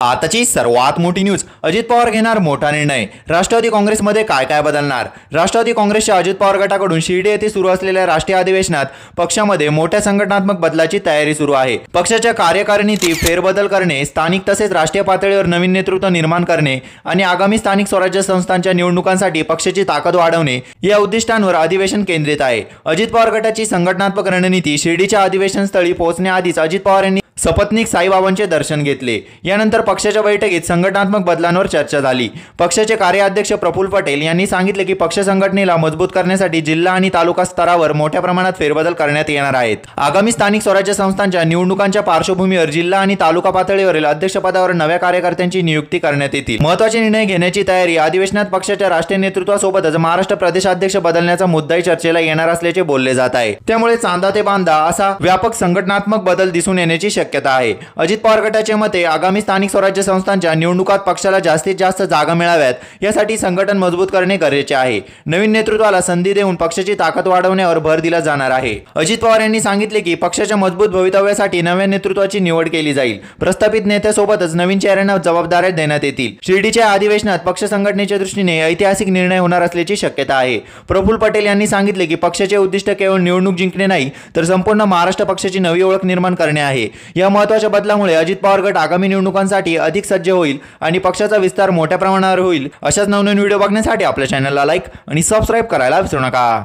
आताची सर्वात मोठी न्यूज, अजित पवार घेणार मोठा निर्णय. राष्ट्रवादी काँग्रेसमध्ये काय काय बदलणार? राष्ट्रवादी काँग्रेसच्या अजित पवार गटाकडून शिर्डी येथे सुरू असलेल्या राष्ट्रीय अधिवेशनात पक्षामध्ये मोठ्या संघटनात्मक बदलाची तयारी सुरू आहे. पक्षाच्या कार्यकारिणीत फेरबदल करणे, स्थानिक तसेच राष्ट्रीय पातळीवर नवीन नेतृत्व निर्माण करणे आणि आगामी स्थानिक स्वराज्य संस्थांच्या निवडणुकांसाठी पक्षाची ताकद वाढवणे या उद्दिष्टांवर अधिवेशन केंद्रित आहे. अजित पवार गटाची संघटनात्मक रणनीती. शिर्डीच्या अधिवेशनस्थळी पोहोचण्याआधीच अजित पवार यांनी सपत्नीक साईबाबांचे दर्शन घेतले. यानंतर पक्षाच्या बैठकीत संघटनात्मक बदलांवर चर्चा झाली. पक्षाचे कार्याध्यक्ष प्रफुल्ल पटेल यांनी सांगितले की पक्ष संघटनेला मजबूत करण्यासाठी जिल्हा आणि तालुका स्तरावर मोठ्या प्रमाणात फेरबदल करण्यात येणार आहेत. आगामी स्थानिक स्वराज्य संस्थांच्या निवडणुकांच्या पार्श्वभूमीवर जिल्हा आणि तालुका पातळीवरील अध्यक्षपदावर नव्या कार्यकर्त्यांची नियुक्ती करण्यात येतील. महत्त्वाचे निर्णय घेण्याची तयारी. अधिवेशनात पक्षाच्या राष्ट्रीय नेतृत्वासोबतच महाराष्ट्र प्रदेशाध्यक्ष बदलण्याचा मुद्दाही चर्चेला येणार असल्याचे बोलले जात आहे. त्यामुळे चांदा ते बांधा असा व्यापक संघटनात्मक बदल दिसून येण्याची शक्यता आहे. अजित पवार गटाचे मते, आगामी स्थानिक स्वराज्य संस्थांच्या निवडणुकात पक्षाला जास्तीत जास्त जागा मिळाव्यात यासाठी संघटन मजबूत करणे गरजेचे आहे. नवीन नेतृत्वाला संधी देऊन पक्षाची ताकद वाढवण्यावर भर दिला जाणार आहे. अजित पवार यांनी सांगितले की पक्षाच्या मजबूत भवितव्यासाठी नव्या नेतृत्वाची निवड केली जाईल. प्रस्थापित नेत्यासोबतच नवीन चेहऱ्यांना जबाबदाऱ्या देण्यात येतील. शिर्डीच्या अधिवेशनात पक्ष संघटनेच्या दृष्टीने ऐतिहासिक निर्णय होणार असल्याची शक्यता आहे. प्रफुल्ल पटेल यांनी सांगितले की पक्षाचे उद्दिष्ट केवळ निवडणूक जिंकणे नाही तर संपूर्ण महाराष्ट्र पक्षाची नवी ओळख निर्माण करणे आहे. या महत्त्वाच्या बदलामुळे अजित पवार गट आगामी निवडणुकांसाठी अधिक सज्ज होईल आणि पक्षाचा विस्तार मोठ्या प्रमाणावर होईल. अशाच नवनवीन व्हिडिओ बघण्यासाठी आपल्या चॅनलला लाईक आणि सबस्क्राईब करायला विसरू नका.